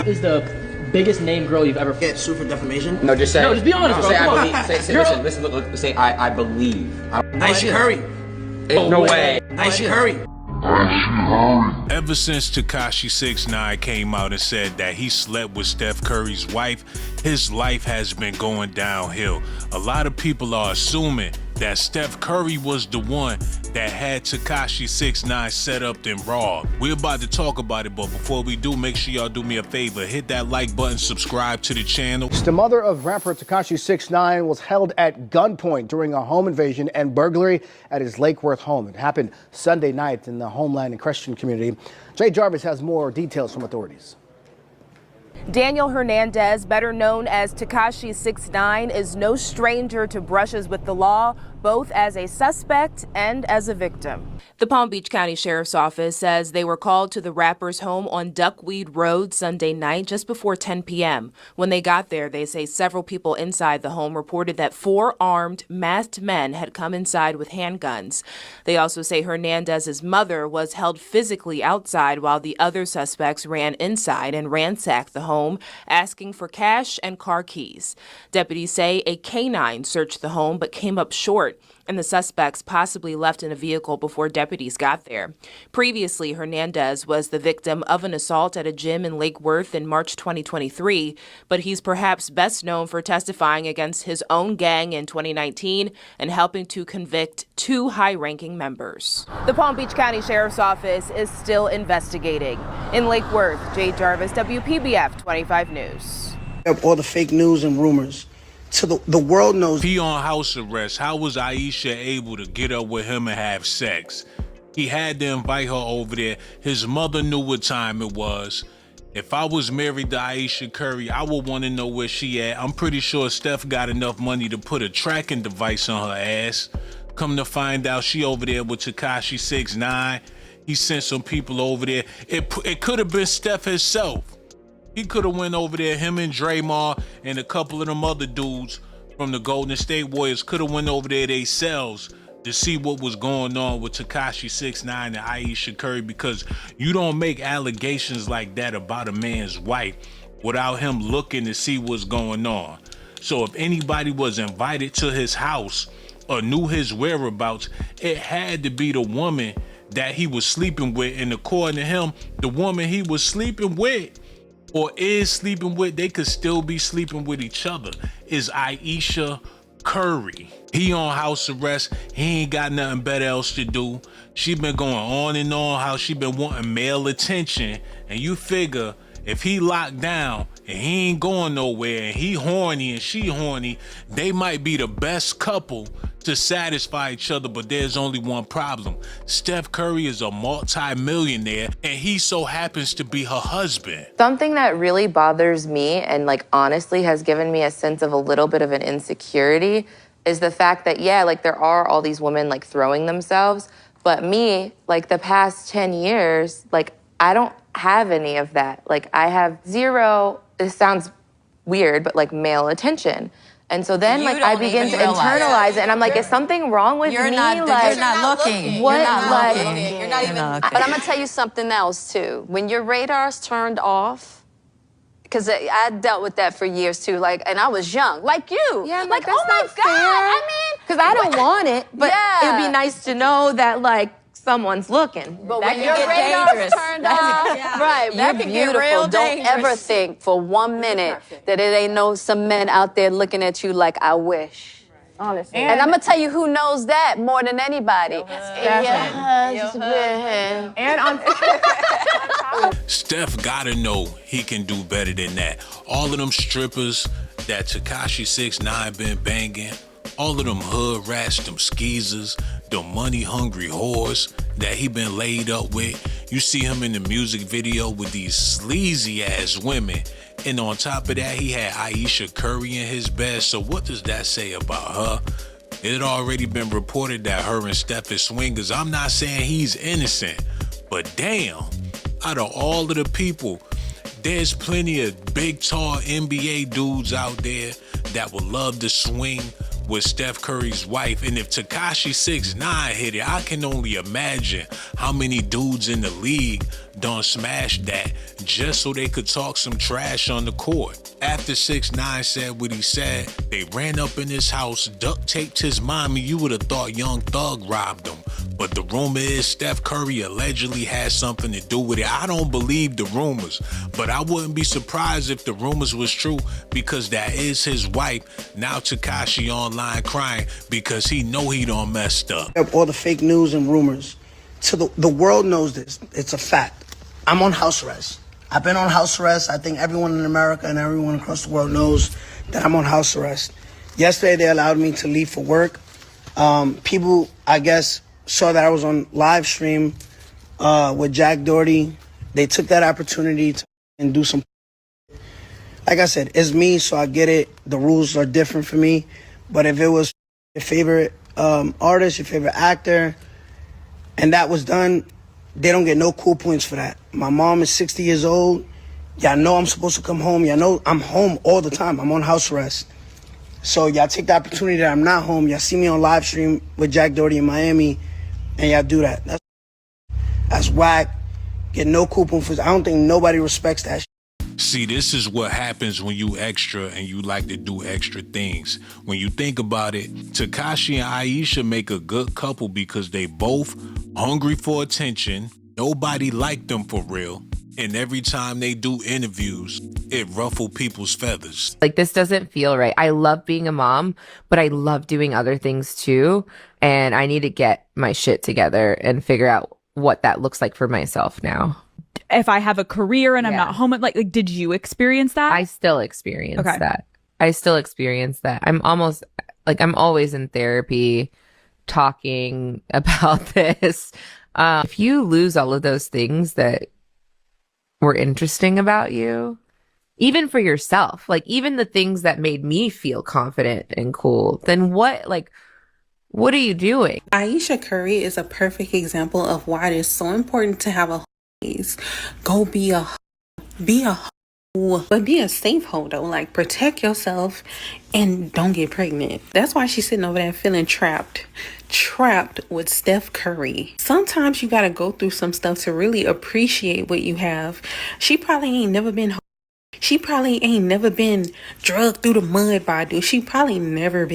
Is the biggest name girl you've ever Get sued for defamation? No, just say. No, just be honest, bro. Say Come I on. believe. Say listen, look, say I believe. Ayesha, hurry. No way. Ayesha, hurry. Ever since Tekashi 6ix9ine came out and said that he slept with Steph Curry's wife, his life has been going downhill. A lot of people are assuming that Steph Curry was the one that had Tekashi 6ix9ine set up and robbed. We're about to talk about it, but before we do, make sure y'all do me a favor. Hit that like button, subscribe to the channel. The mother of rapper Tekashi 6ix9ine was held at gunpoint during a home invasion and burglary at his Lake Worth home. It happened Sunday night in the Homeland and Christian community. Jay Jarvis has more details from authorities. Daniel Hernandez, better known as Tekashi 6ix9ine, is no stranger to brushes with the law, both as a suspect and as a victim. The Palm Beach County Sheriff's Office says they were called to the rapper's home on Duckweed Road Sunday night just before 10 p.m. When they got there, they say several people inside the home reported that 4 armed, masked men had come inside with handguns. They also say Hernandez's mother was held physically outside while the other suspects ran inside and ransacked the home, asking for cash and car keys. Deputies say a canine searched the home but came up short, and the suspects possibly left in a vehicle before deputies got there. Previously, Hernandez was the victim of an assault at a gym in Lake Worth in March 2023, but he's perhaps best known for testifying against his own gang in 2019 and helping to convict 2 high-ranking members. The Palm Beach County Sheriff's Office is still investigating. In Lake Worth, Jay Jarvis, WPBF 25 News. All the fake news and rumors. So the world knows. He on house arrest. How was Ayesha able to get up with him and have sex? He had to invite her over there. His mother knew what time it was. If I was married to Ayesha Curry, I would want to know where she at. I'm pretty sure Steph got enough money to put a tracking device on her ass. Come to find out, she over there with Tekashi 6ix9ine. He sent some people over there. It could have been Steph herself. He could have went over there, him and Draymond and a couple of them other dudes from the Golden State Warriors could have went over there themselves to see what was going on with Tekashi 6ix9ine and Ayesha Curry, because you don't make allegations like that about a man's wife without him looking to see what's going on. So if anybody was invited to his house or knew his whereabouts, it had to be the woman that he was sleeping with, and according to him, the woman he was sleeping with or is sleeping with, they could still be sleeping with each other, is Ayesha Curry. He on house arrest. He ain't got nothing better else to do. She been going on and on how she been wanting male attention, and you figure if he locked down and he ain't going nowhere and he horny and she horny, they might be the best couple to satisfy each other. But there's only one problem. Steph Curry is a multi-millionaire and he so happens to be her husband. Something that really bothers me and honestly has given me a sense of a little bit of an insecurity is the fact that, yeah, there are all these women throwing themselves, but me, the past 10 years, I don't have any of that. I have zero, this sounds weird, but male attention. And so then I begin to internalize it, and I'm like, is something wrong with me? You're not looking. What? You're not looking. You're not even. But I'm gonna tell you something else too. When your radar's turned off, because I dealt with that for years too. And I was young, like you. Yeah, oh my God. I mean, because I don't want it, but it'd be nice to know that someone's looking. But when your radar's turned off, right, that can get real dangerous. Don't ever think for 1 minute that it ain't some men out there looking at you like I wish. Honestly. And I'm gonna tell you who knows that more than anybody. Your husband. And on Steph gotta know he can do better than that. All of them strippers that Tekashi 6ix9ine been banging, all of them hood rats, them skeezers, the money-hungry whores that he been laid up with. You see him in the music video with these sleazy-ass women. And on top of that, he had Ayesha Curry in his bed. So what does that say about her? It had already been reported that her and Steph is swingers. I'm not saying he's innocent, but damn, out of all of the people, there's plenty of big, tall NBA dudes out there that would love to swing with Steph Curry's wife. And if Tekashi 6ix9ine hit it, I can only imagine how many dudes in the league done smashed that just so they could talk some trash on the court. After 6ix9ine said what he said, they ran up in his house, duct taped his mommy. You would have thought Young Thug robbed him. But the rumor is Steph Curry allegedly had something to do with it. I don't believe the rumors, but I wouldn't be surprised if the rumors was true, because that is his wife. Now Tekashi online crying because he know he done messed up. All the fake news and rumors. So the world knows this. It's a fact. I'm on house arrest. I've been on house arrest. I think everyone in America and everyone across the world knows that I'm on house arrest. Yesterday, they allowed me to leave for work. People, I guess, saw that I was on live stream with Jack Doherty. They took that opportunity to do some. Like I said, it's me, so I get it. The rules are different for me. But if it was your favorite artist, your favorite actor, and that was done, they don't get no cool points for that. My mom is 60 years old. Y'all know I'm supposed to come home. Y'all know I'm home all the time. I'm on house arrest. So y'all take the opportunity that I'm not home. Y'all see me on live stream with Jack Doherty in Miami, and y'all do that. That's whack. Get no cool points for that. I don't think nobody respects that shit. See, this is what happens when you extra and you like to do extra things. When you think about it, Tekashi and Ayesha make a good couple because they both hungry for attention. Nobody liked them for real. And every time they do interviews, it ruffles people's feathers. Like, this doesn't feel right. I love being a mom, but I love doing other things too. And I need to get my shit together and figure out what that looks like for myself now. If I have a career and I'm not home, like, did you experience that? I still experience that. I still experience that. I'm always in therapy talking about this. If you lose all of those things that were interesting about you, even for yourself, like even the things that made me feel confident and cool, then what are you doing? Ayesha Curry is a perfect example of why it is so important to have a go be a but be a safe hoe though. Like, protect yourself and don't get pregnant. That's why she's sitting over there feeling trapped with Steph Curry. Sometimes you gotta go through some stuff to really appreciate what you have. She probably ain't never been drugged through the mud by a dude. She probably never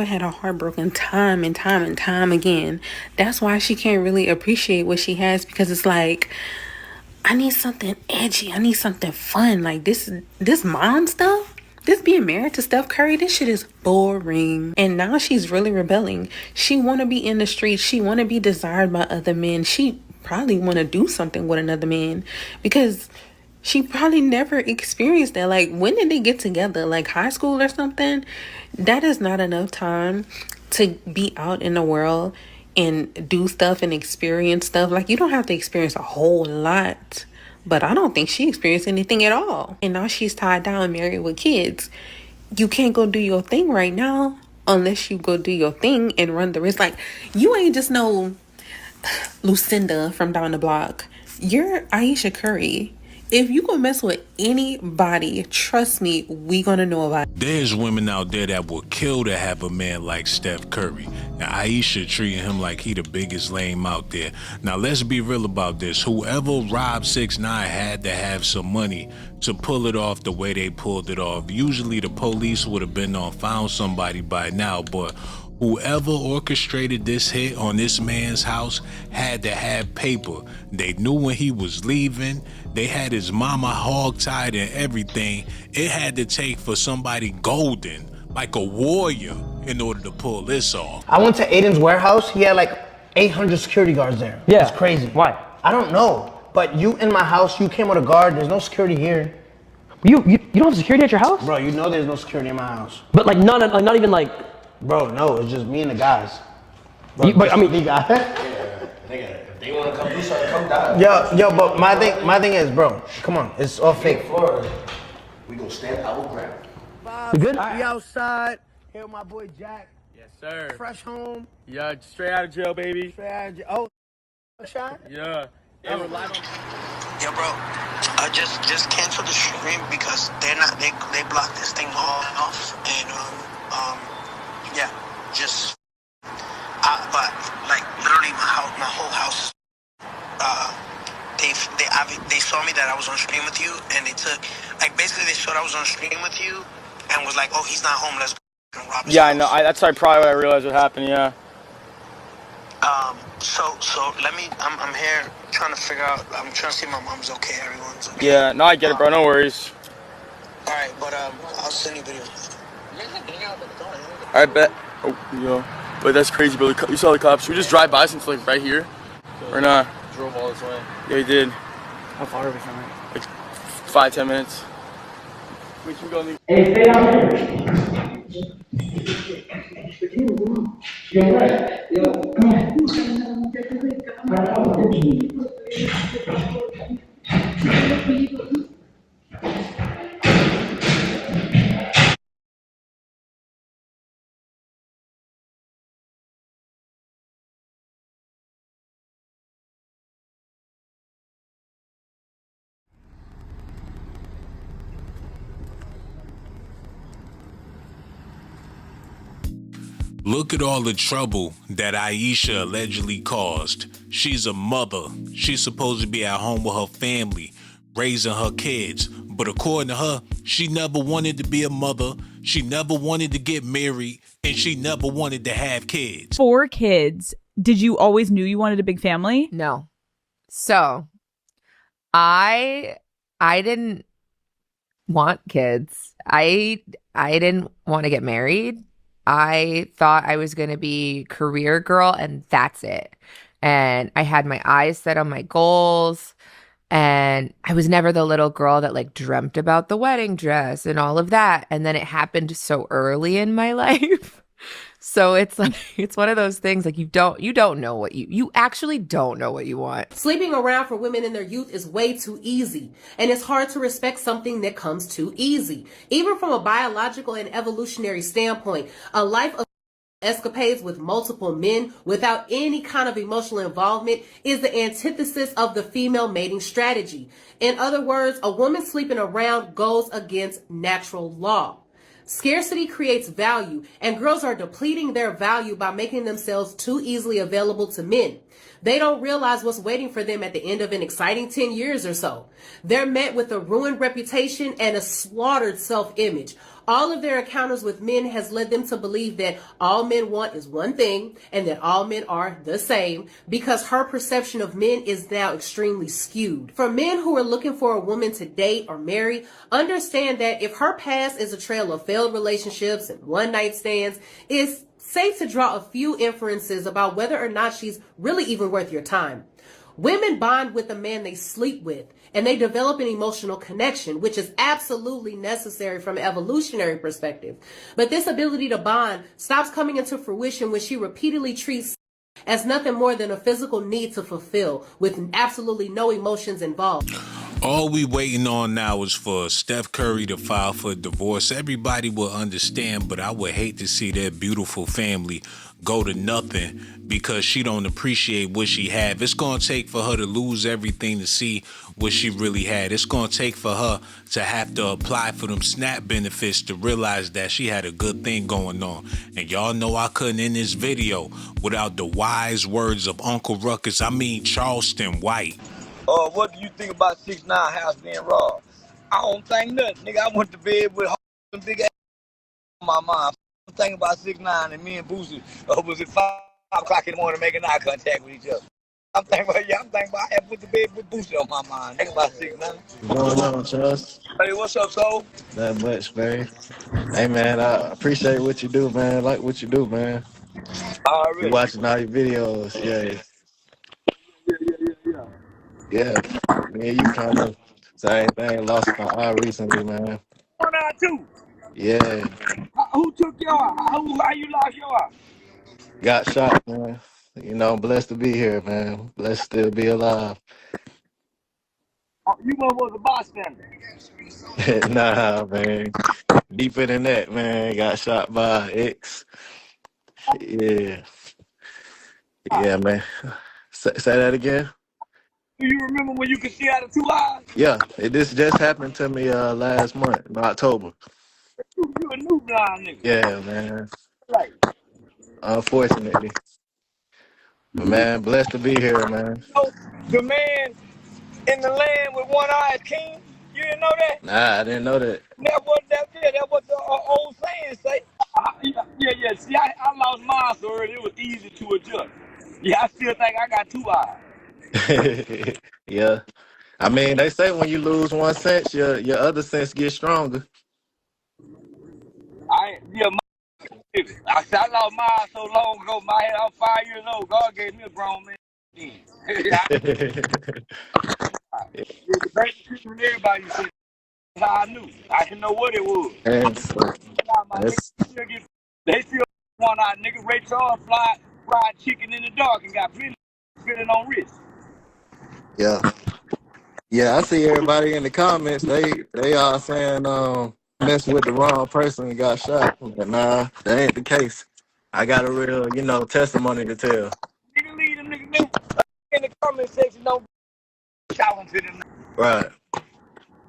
had a heartbroken time and time again. That's why she can't really appreciate what she has, because it's like, I need something edgy. I need something fun. Like this mom stuff, this being married to Steph Curry, this shit is boring. And now she's really rebelling. She want to be in the streets. She want to be desired by other men. She probably want to do something with another man, because she probably never experienced that. Like, when did they get together? Like high school or something? That is not enough time to be out in the world and do stuff and experience stuff. Like, you don't have to experience a whole lot, but I don't think she experienced anything at all. And now she's tied down, married with kids. You can't go do your thing right now unless you go do your thing and run the risk. Like, you ain't just no Lucinda from down the block. You're Ayesha Curry. If you gonna mess with anybody, trust me, we gonna know about it. There's women out there that would kill to have a man like Steph Curry. Now, Ayesha treating him like he the biggest lame out there. Now, let's be real about this. Whoever robbed 6ix9ine had to have some money to pull it off the way they pulled it off. Usually the police would have been found somebody by now, but whoever orchestrated this hit on this man's house had to have paper. They knew when he was leaving. They had his mama hogtied and everything. It had to take for somebody golden, like a warrior, in order to pull this off. I went to Aiden's warehouse. He had like 800 security guards there. Yeah. It's crazy. Why? I don't know. But you in my house, you came with a guard. There's no security here. You don't have security at your house? Bro, you know there's no security in my house. But like not even like. Bro, no, it's just me and the guys. Bro, But I mean, the guys. If they want to come do something, come down. Yo, but my thing is, bro, come on, it's all fake. We gonna stand our ground. you good? We outside. Here with my boy Jack. Yes, sir. Fresh home. Yeah, straight out of jail, baby. Straight out of jail. Oh, Shawn? Yeah. Yeah, we're live on. Yo, bro, just cancel the stream because they blocked this thing all off, and Yeah, just, but like literally my whole house. They saw me that I was on stream with you, and they took, like, basically they showed I was on stream with you, and was like, oh, he's not home, let's go and rob his Yeah, house. I know. That's probably what I realized what happened. Yeah. So let me. I'm here trying to figure out. I'm trying to see if my mom's okay. Everyone's okay. Yeah. No, I get it, bro. No worries. All right, but I'll send you a video. I bet. Oh, yo. But that's crazy, bro. You saw the cops. Should we just drive by since like right here, or not? Drove all this way. Yeah, we did. How far are we from it? Like 5-10 minutes. We can go in the. Hey, stay down here. You're right. Yo, come on. Look at all the trouble that Ayesha allegedly caused. She's a mother. She's supposed to be at home with her family, raising her kids. But according to her, she never wanted to be a mother. She never wanted to get married, and she never wanted to have kids. 4 kids. Did you always knew you wanted a big family? No. So I didn't want kids. I didn't want to get married. I thought I was going to be career girl and that's it. And I had my eyes set on my goals, and I was never the little girl that like dreamt about the wedding dress and all of that. And then it happened so early in my life. So it's like, it's one of those things like you don't know what you actually don't know what you want. Sleeping around for women in their youth is way too easy, and it's hard to respect something that comes too easy. Even from a biological and evolutionary standpoint, a life of escapades with multiple men without any kind of emotional involvement is the antithesis of the female mating strategy. In other words, a woman sleeping around goes against natural law. Scarcity creates value, and girls are depleting their value by making themselves too easily available to men. They don't realize what's waiting for them at the end of an exciting 10 years or so. They're met with a ruined reputation and a slaughtered self-image. All of their encounters with men has led them to believe that all men want is one thing and that all men are the same, because her perception of men is now extremely skewed. For men who are looking for a woman to date or marry, understand that if her past is a trail of failed relationships and one-night stands, it's safe to draw a few inferences about whether or not she's really even worth your time. Women bond with the man they sleep with, and they develop an emotional connection, which is absolutely necessary from an evolutionary perspective. But this ability to bond stops coming into fruition when she repeatedly treats as nothing more than a physical need to fulfill, with absolutely no emotions involved. All we waiting on now is for Steph Curry to file for a divorce. Everybody will understand, but I would hate to see that beautiful family go to nothing because she don't appreciate what she had. It's going to take for her to lose everything to see what she really had. It's going to take for her to have to apply for them SNAP benefits to realize that she had a good thing going on. And y'all know I couldn't end this video without the wise words of Uncle Ruckus, Charleston White. What do you think about 6ix9ine house being robbed? I don't think nothing, nigga. I went to bed with a big ass on my mind. I'm thinking about 6ix9ine and me and Boosie was at 5 o'clock in the morning making eye contact with each other. I'm thinking about I had put the bed with Boosie on my mind. Think about 6ix9ine. What's going on, Charles? Hey, what's up, soul? Not much, man. Hey, man, I appreciate what you do, man. I like what you do, man. Already. You watching all your videos, yeah. Yeah, me and you kind of same thing. Lost my eye recently, man. On that too. Yeah, Who took your eye? How you lost your eye? got shot, man. You know, I'm blessed to be here, man. Blessed to still be alive. You was a bystander. Nah, man. Deeper than that, man. Got shot by an ex. Yeah, yeah, man. Say that again. Do you remember when you could see out of 2 eyes? Yeah, this just happened to me last month, in October. You a new blind nigga. Yeah, man. Like, Unfortunately. But man, blessed to be here, man. oh, the man in the land with one eye is king. You didn't know that? Nah, I didn't know that. That what the old saying say. Yeah. See, I lost mine so early. It was easy to adjust. Yeah, I still think I got two eyes. Yeah. I mean, they say when you lose one sense, your other sense gets stronger. I lost mine so long ago. I'm 5 years old. God gave me a grown man. Yeah, the baby and everybody said that's how I knew. I didn't know what it was. And so My that's niggas they still one eye nigga. Ray Charles fried chicken in the dark and got plenty spilling on wrist. yeah. Yeah, I see everybody in the comments, they all saying mess with the wrong person and got shot. But nah, that ain't the case. I got a real, testimony to tell. Nigga leave them niggas in the comment section don't be talented enough. Right.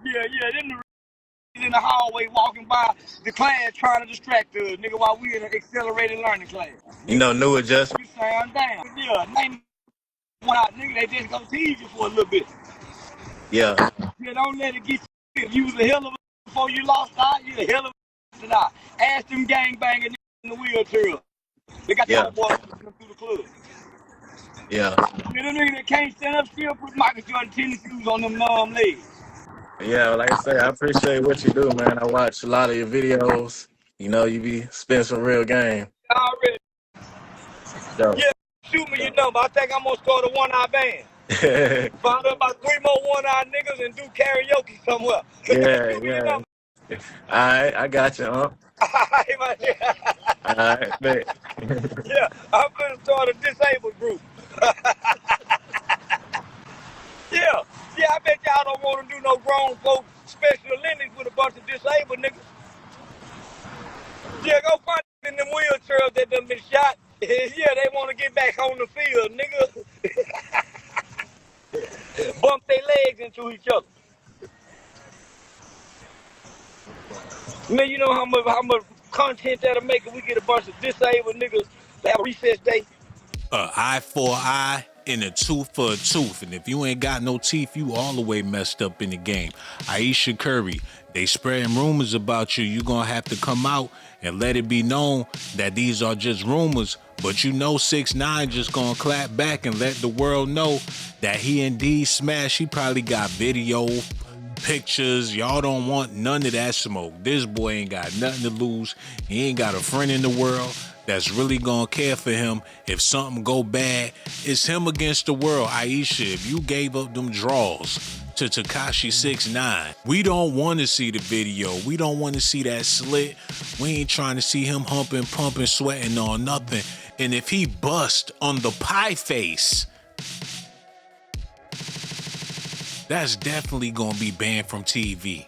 Yeah, them the in the hallway walking by the class trying to distract us, nigga, while we in an accelerated learning class. New adjustment. You sound down. Yeah, name one out, nigga, they just gonna tease you for a little bit. Yeah. Yeah, don't let it get you. If you was a hell of a before you lost out, you a hell of a tonight. Ask them gangbangers in the wheelchair. They got the boys through the club. Yeah. You know, them niggas that can't stand up still put Michael Jordan tennis shoes on them numb legs. Yeah, like I say, I appreciate what you do, man. I watch a lot of your videos. You be spending some real game. Already. So. Yeah, shoot me your number. I think I'm gonna start a one-eye band. Find about 3 more one-eye niggas and do karaoke somewhere. Yeah. All right, I got you, huh? All right, bet. Yeah, I'm gonna start a disabled group. Yeah, I bet y'all don't want to do no grown folk special Olympics with a bunch of disabled niggas. Yeah, go find in them wheelchairs that done been shot. Yeah, they want to get back on the field, nigga. Bump their legs into each other. Man, you know how much content that'll make if we get a bunch of disabled niggas to have a recess day? Eye for an eye and a tooth for a tooth. And if you ain't got no teeth, you all the way messed up in the game. Ayesha Curry, they spreading rumors about you. You gonna have to come out and let it be known that these are just rumors. But 6ix9ine just gonna clap back and let the world know that he indeed smashed. He probably got video, pictures. Y'all don't want none of that smoke. This boy ain't got nothing to lose. He ain't got a friend in the world that's really gonna care for him. If something go bad, it's him against the world. Ayesha, if you gave up them draws to Tekashi 6ix9ine, we don't want to see the video. We don't want to see that slit. We ain't trying to see him humping, pumping, sweating on nothing. And if he bust on the pie face, that's definitely gonna be banned from TV.